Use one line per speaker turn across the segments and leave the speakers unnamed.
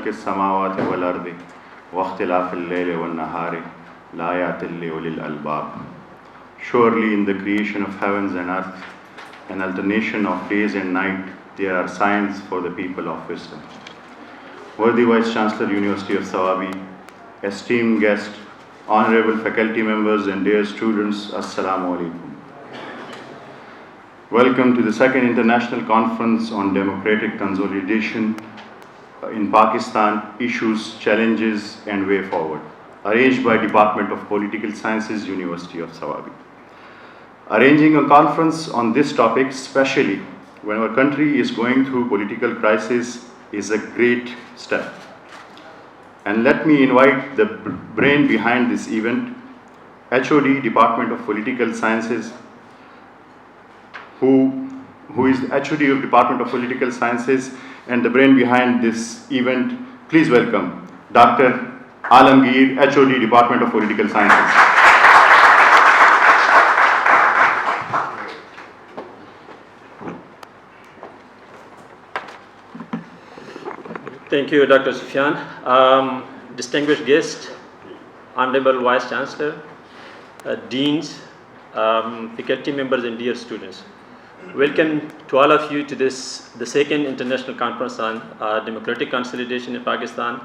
خلق السماوات والأرض واختلاف الليل والنهار لآيات لأولي الألباب. Surely in the creation of heavens and earth, an alternation of days and night, there are signs for the people of wisdom. Worthy Vice Chancellor, University of Swabi, esteemed guest, honorable faculty members and dear students, Assalamu alaikum. Welcome to the second International Conference on Democratic Consolidation in Pakistan, Issues, Challenges and Way Forward, arranged by Department of Political Sciences, University of Swabi. Arranging a conference on this topic, especially when our country is going through political crisis, is a great step. And let me invite the brain behind this event, HOD, Department of Political Sciences, who is the HOD of Department of Political Sciences and the brain behind this event. Please welcome Dr. Alamgir, HOD, Department of Political Sciences.
Thank you, Dr. Sufyan. Distinguished guest, Honorable Vice Chancellor, Deans, faculty members and dear students. Welcome to all of you to the second International Conference on Democratic Consolidation in Pakistan,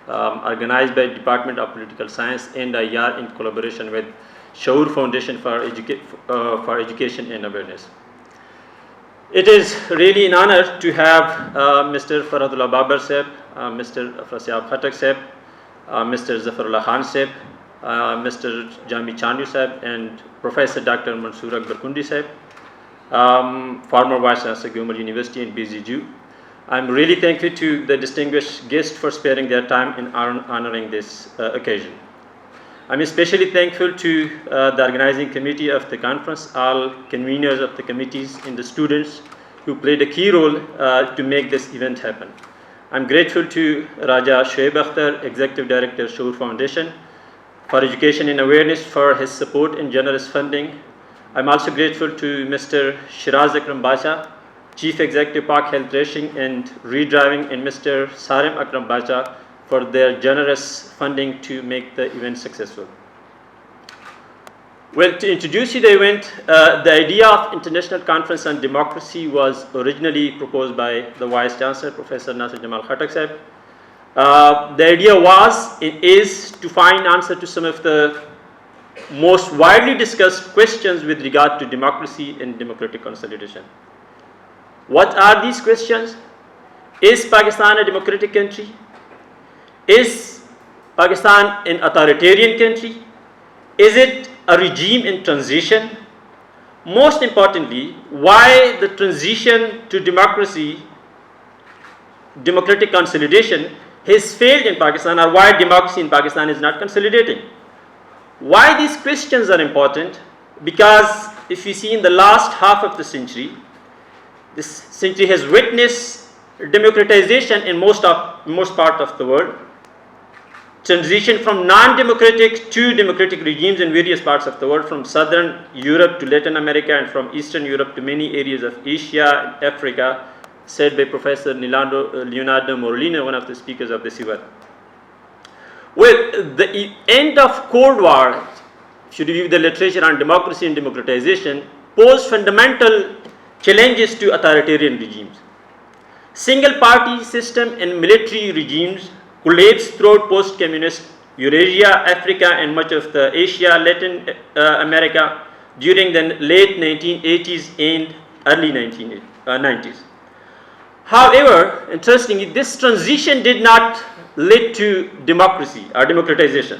organized by Department of Political Science and IR in collaboration with Shaoor Foundation for Education and Awareness. It is really an honor to have Mr. Faradullah Babar Sahib, Mr. Afrasiab Khatak Sahib, Mr. Zafarullah Khan Sahib, Mr. Jami Chandu Sahib, and Professor Dr. Mansoor Akbar Kundi Sahib, former Vice Chancellor, Gilmer University and BZU. I'm really thankful to the distinguished guests for sparing their time in honoring this occasion. I'm especially thankful to the organizing committee of the conference, all conveners of the committees and the students who played a key role to make this event happen. I'm grateful to Raja Shoaib Akhtar, Executive Director, Shaoor Foundation, for Education and Awareness for his support and generous funding. I'm also grateful to Mr. Shiraz Akram Basha, Chief Executive Park Health Racing and Redriving, and Mr. Sarim Akram Basha for their generous funding to make the event successful. Well, to introduce you to the event, the idea of International Conference on Democracy was originally proposed by the Vice Chancellor, Professor Nasir Jamal Khatak Sahib. The idea was, it is, to find answer to some of the most widely discussed questions with regard to democracy and democratic consolidation. What are these questions? Is Pakistan a democratic country? Is Pakistan an authoritarian country? Is it a regime in transition? Most importantly, why the transition to democracy, democratic consolidation, has failed in Pakistan, or why democracy in Pakistan is not consolidating? Why these questions are important? Because if you see in the last half of the century, this century has witnessed democratization in most part of the world, transition from non-democratic to democratic regimes in various parts of the world, from southern Europe to Latin America and from eastern Europe to many areas of Asia and Africa, said by Professor Leonardo Morellino, one of the speakers of this event. Well, the end of Cold War, if you review the literature on democracy and democratization, posed fundamental challenges to authoritarian regimes. Single party system and military regimes collapsed throughout post-communist Eurasia, Africa and much of the Asia, Latin America during the late 1980s and early 1990s. However, interestingly, this transition did not lead to democracy or democratization.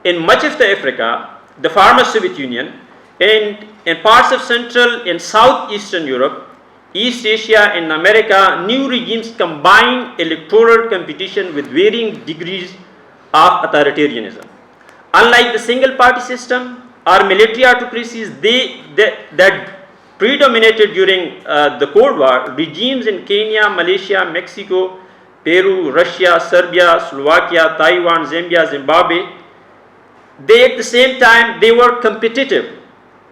In much of the Africa, the former Soviet Union, and in parts of Central and Southeastern Europe, East Asia and America, new regimes combine electoral competition with varying degrees of authoritarianism. Unlike the single party system or military autocracies that predominated during the Cold War, regimes in Kenya, Malaysia, Mexico, Peru, Russia, Serbia, Slovakia, Taiwan, Zambia, Zimbabwe, they at the same time, they were competitive,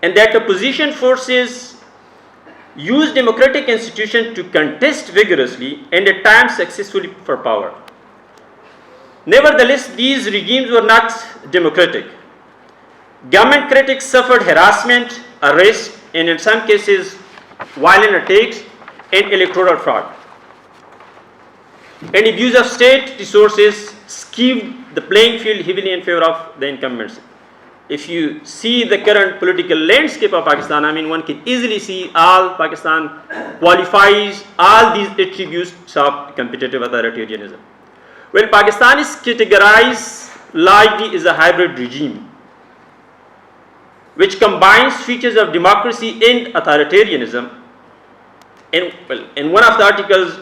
and that opposition forces used democratic institutions to contest vigorously and at times successfully for power. Nevertheless, these regimes were not democratic. Government critics suffered harassment, arrest, and in some cases, violent attacks and electoral fraud. And abuse of state resources skewed the playing field heavily in favor of the incumbents. If you see the current political landscape of Pakistan, I mean, one can easily see all Pakistan qualifies all these attributes of competitive authoritarianism. Well, Pakistan is categorized largely as a hybrid regime, which combines features of democracy and authoritarianism. And well, in one of the articles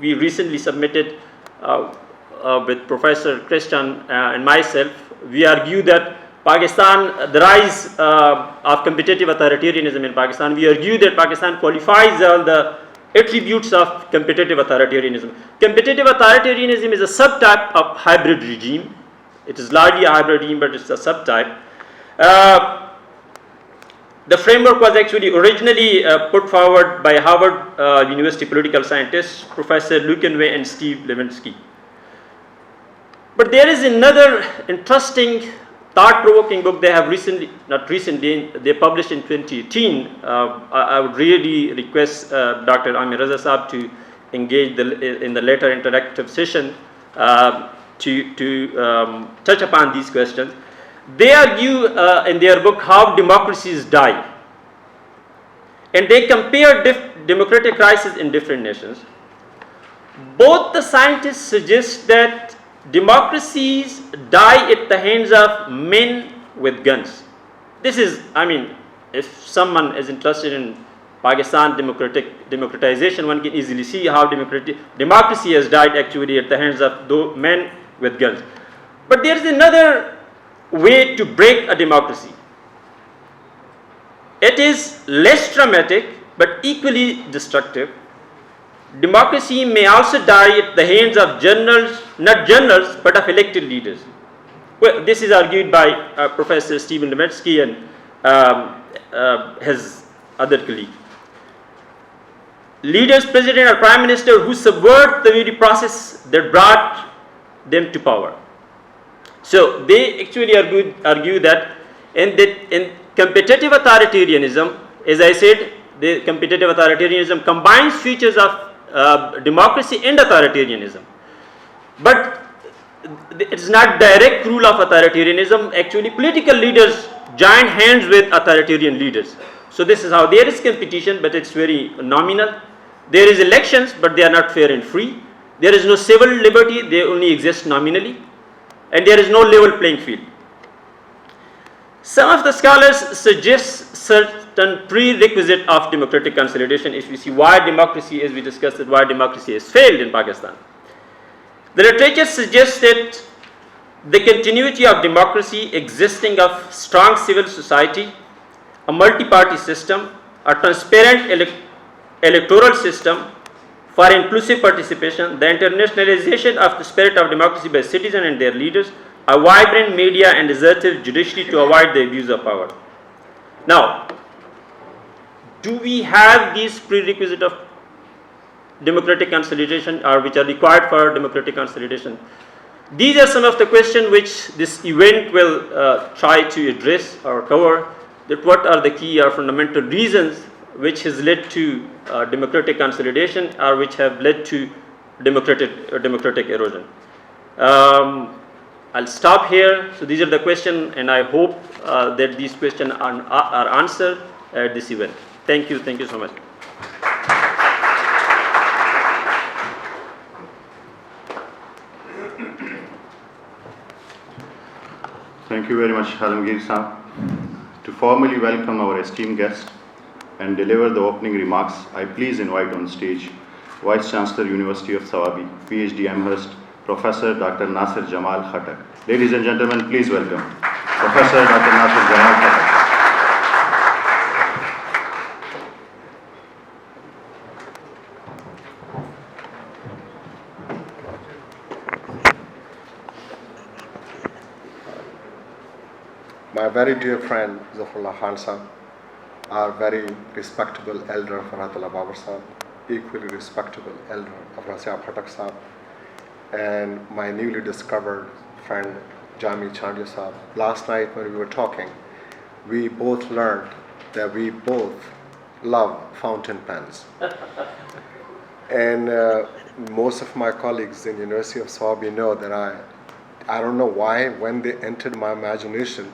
we recently submitted with Professor Christian and myself, we argue that Pakistan, the rise of competitive authoritarianism in Pakistan, we argue that Pakistan qualifies all the attributes of competitive authoritarianism. Competitive authoritarianism is a subtype of hybrid regime. It is largely a hybrid regime, but it's a subtype. The framework was actually originally put forward by Harvard University political scientists, Professor Lukenway and Steve Levinsky. But there is another interesting, thought-provoking book they have they published in 2018. I would really request Dr. Amir Raza Saab to engage in the later interactive session to touch upon these questions. They argue in their book how democracies die. And they compare democratic crises in different nations. Both the scientists suggest that democracies die at the hands of men with guns. This is, I mean, if someone is interested in Pakistan democratization, one can easily see how democracy has died actually at the hands of men with guns. But there is another way to break a democracy. It is less dramatic but equally destructive. Democracy may also die at the hands of not generals, but of elected leaders. Well, this is argued by Professor Stephen Levinsky and his other colleague. Leaders, president or prime minister who subvert the very process that brought them to power. So they actually argue that in competitive authoritarianism, as I said, the competitive authoritarianism combines features of democracy and authoritarianism. But it is not direct rule of authoritarianism. Actually, political leaders join hands with authoritarian leaders. So this is how there is competition, but it's very nominal. There is elections, but they are not fair and free. There is no civil liberty, they only exist nominally. And there is no level playing field. Some of the scholars suggest certain prerequisite of democratic consolidation if we see why democracy, as we discussed it, why democracy has failed in Pakistan. The literature suggests that the continuity of democracy existing of strong civil society, a multi-party system, a transparent electoral system for inclusive participation, the internationalization of the spirit of democracy by citizens and their leaders, a vibrant media and assertive judiciary to avoid the abuse of power. Now, do we have these prerequisites of democratic consolidation or which are required for democratic consolidation? These are some of the questions which this event will try to address or cover, that what are the key or fundamental reasons which has led to democratic consolidation or which have led to democratic erosion. I'll stop here. So these are the questions, and I hope that these questions are answered at this event. Thank you so much.
Thank you very much, Alamgir Saab. To formally welcome our esteemed guest and deliver the opening remarks, I please invite on stage Vice Chancellor, University of Swabi, PhD Amherst, Professor Dr. Nasir Jamal Khattak. Ladies and gentlemen, please welcome Professor Dr. Nasir Jamal Khattak.
My very dear friend Zafrullah Khan Sahab, our very respectable elder Farhatullah Babar Sahab, equally respectable elder Afra Khattak Sahab, and my newly discovered friend Jami Chandia Saab. Last night when we were talking, we both learned that we both love fountain pens. And most of my colleagues in University of Swabi know that I don't know why, when they entered my imagination,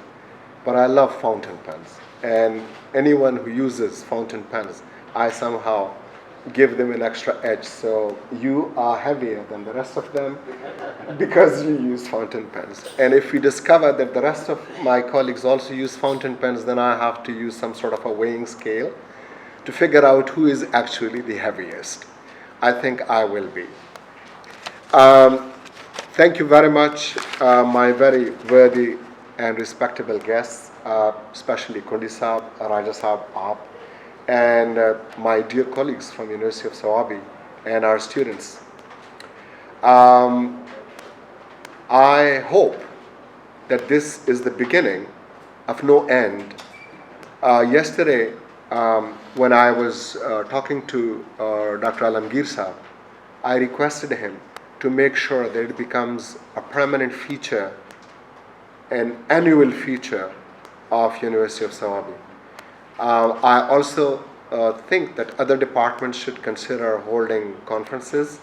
but I love fountain pens. And anyone who uses fountain pens, I somehow give them an extra edge. So you are heavier than the rest of them because you use fountain pens. And if we discover that the rest of my colleagues also use fountain pens, then I have to use some sort of a weighing scale to figure out who is actually the heaviest. I think I will be. Thank you very much, my very worthy and respectable guests, especially Kundi Saab, Raja Saab, Aap, and my dear colleagues from University of Swabi and our students. I hope that this is the beginning of no end. Yesterday, when I was talking to Dr. Alamgir Saab, I requested him to make sure that it becomes a permanent feature, an annual feature of University of Swabi. I also think that other departments should consider holding conferences,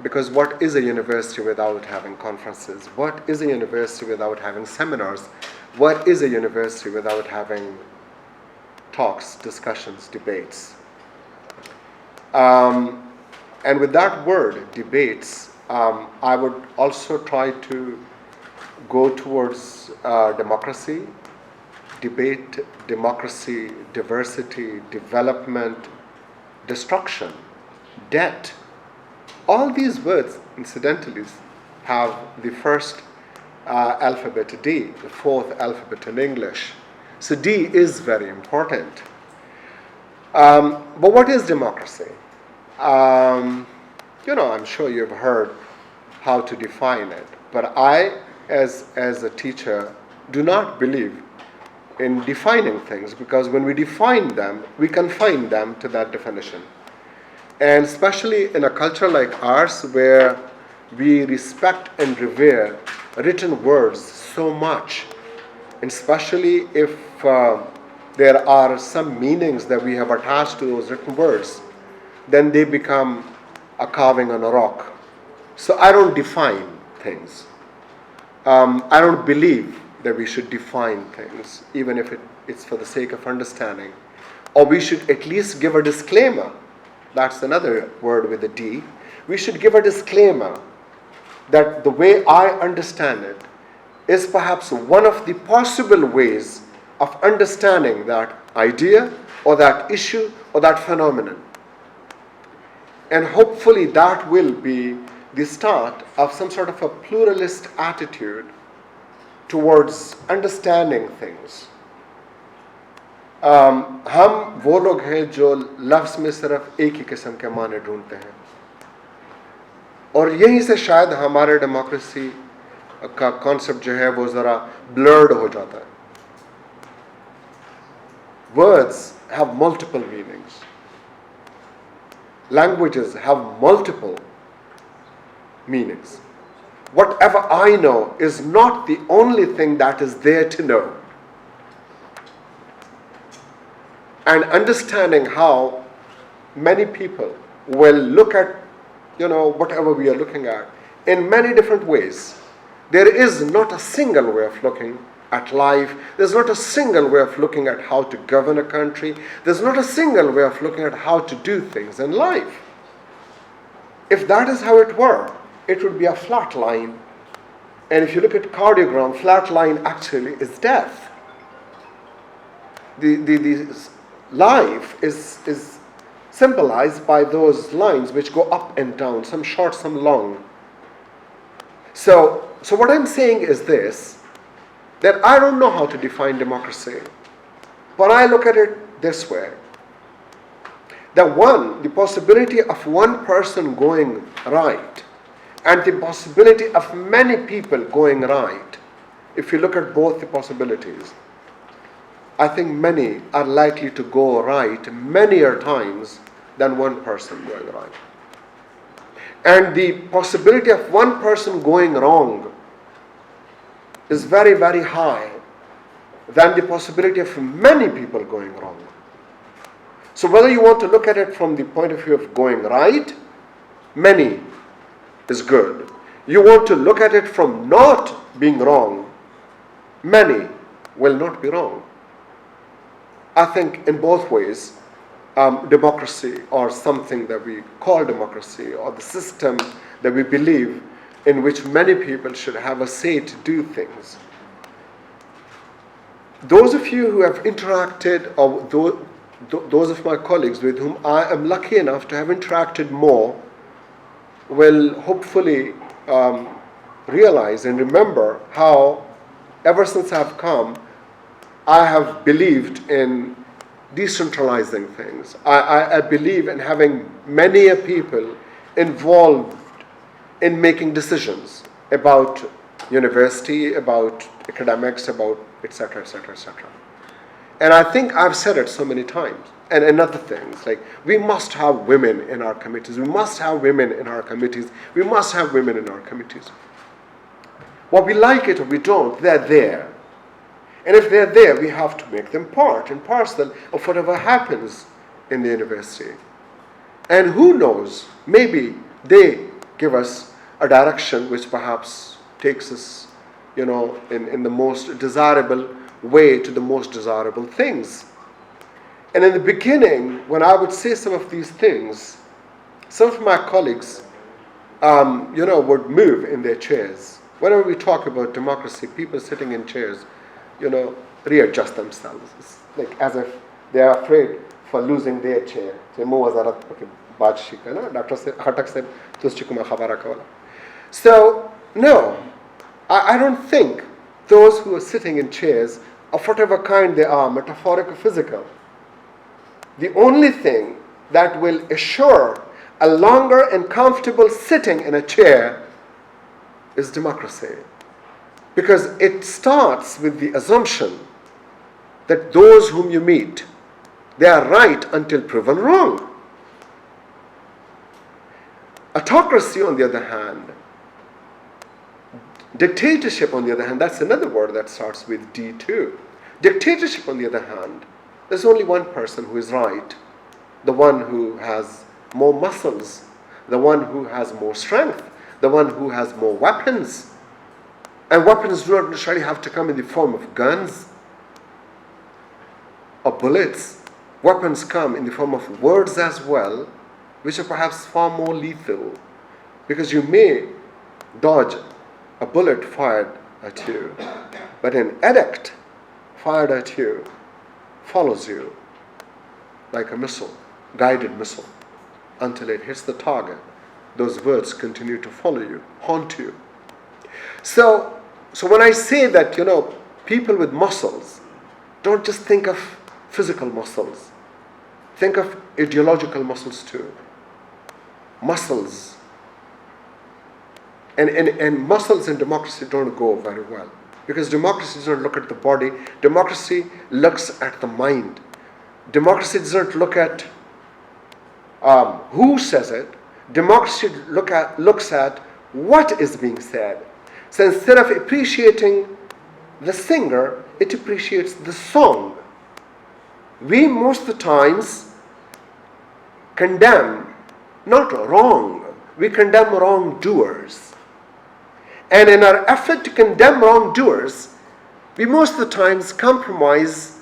because what is a university without having conferences? What is a university without having seminars? What is a university without having talks, discussions, debates? And with that word, debates, I would also try to go towards democracy, debate, democracy, diversity, development, destruction, debt. All these words, incidentally, have the first alphabet D, the fourth alphabet in English. So D is very important. But what is democracy? I'm sure you've heard how to define it. But I, as a teacher, do not believe in defining things, because when we define them, we confine them to that definition. And especially in a culture like ours, where we respect and revere written words so much, and especially if there are some meanings that we have attached to those written words, then they become a carving on a rock. So I don't define things. I don't believe that we should define things, even if it's for the sake of understanding. Or we should at least give a disclaimer. That's another word with a D. We should give a disclaimer that the way I understand it is perhaps one of the possible ways of understanding that idea or that issue or that phenomenon. And hopefully that will be the start of some sort of a pluralist attitude towards understanding things. हम वो लोग हैं जो लफ्ज़ में सिर्फ एक ही किस्म के माने ढूंढते हैं, और यहीं से शायद हमारे डेमोक्रेसी का कॉन्सेप्ट जो है वो ज़रा ब्लर्ड हो जाता है. Words have multiple meanings. Languages have multiple meanings. Whatever I know is not the only thing that is there to know. And understanding how many people will look at, whatever we are looking at in many different ways. There is not a single way of looking at life. There's not a single way of looking at how to govern a country. There's not a single way of looking at how to do things in life. If that is how it were, it would be a flat line. And if you look at cardiogram, flat line actually is death. The life is symbolized by those lines which go up and down, some short, some long. So what I'm saying is this, that I don't know how to define democracy, but I look at it this way. That the possibility of one person going right and the possibility of many people going right, if you look at both the possibilities, I think many are likely to go right many times than one person going right. And the possibility of one person going wrong is very, very high than the possibility of many people going wrong. So whether you want to look at it from the point of view of going right, many is good. You want to look at it from not being wrong, many will not be wrong. I think in both ways, democracy, or something that we call democracy, or the system that we believe in which many people should have a say to do things. Those of you who have interacted, or those of my colleagues with whom I am lucky enough to have interacted more, will hopefully realize and remember how, ever since I've come, I have believed in decentralizing things. I believe in having many people involved in making decisions about university, about academics, about etc., etc., etc. And I think I've said it so many times. And other things, like we must have women in our committees, we must have women in our committees, we must have women in our committees. Whether we like it or we don't, they're there. And if they're there, we have to make them part and parcel of whatever happens in the university. And who knows, maybe they give us a direction which perhaps takes us, in the most desirable way to the most desirable things. And in the beginning, when I would say some of these things, some of my colleagues, would move in their chairs. Whenever we talk about democracy, people sitting in chairs, readjust themselves. It's like as if they are afraid for losing their chair. So, no, I don't think those who are sitting in chairs, of whatever kind they are, metaphoric or physical, the only thing that will assure a longer and comfortable sitting in a chair is democracy. Because it starts with the assumption that those whom you meet, they are right until proven wrong. Autocracy, on the other hand, dictatorship, on the other hand, that's another word that starts with D too. Dictatorship, on the other hand, there's only one person who is right, the one who has more muscles, the one who has more strength, the one who has more weapons. And weapons do not necessarily have to come in the form of guns or bullets. Weapons come in the form of words as well, which are perhaps far more lethal, because you may dodge a bullet fired at you, but an edict fired at you follows you like a missile, guided missile, until it hits the target. Those words continue to follow you, haunt you. So when I say that, people with muscles, don't just think of physical muscles. Think of ideological muscles too. Muscles. And muscles in democracy don't go very well. Because democracy does not look at the body. Democracy looks at the mind. Democracy does not look at who says it. Democracy looks at what is being said. So instead of appreciating the singer, it appreciates the song. We most of the times condemn, not wrong, we condemn wrongdoers. And in our effort to condemn wrongdoers, we most of the times compromise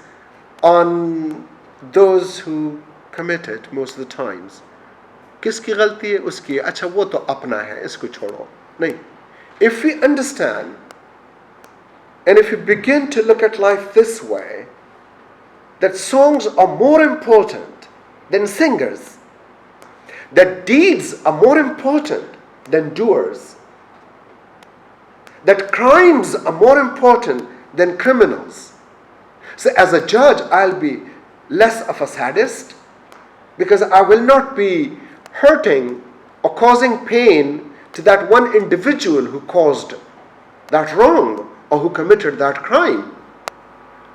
on those who commit it most of the times. किसकी गलती है उसकी, अच्छा वो तो अपना है, इसको छोड़ो. नहीं. If we understand, and if we begin to look at life this way, that songs are more important than singers, that deeds are more important than doers, that crimes are more important than criminals. So as a judge, I'll be less of a sadist, because I will not be hurting or causing pain to that one individual who caused that wrong or who committed that crime.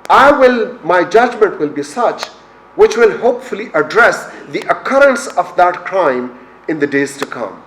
My judgment will be such which will hopefully address the occurrence of that crime in the days to come.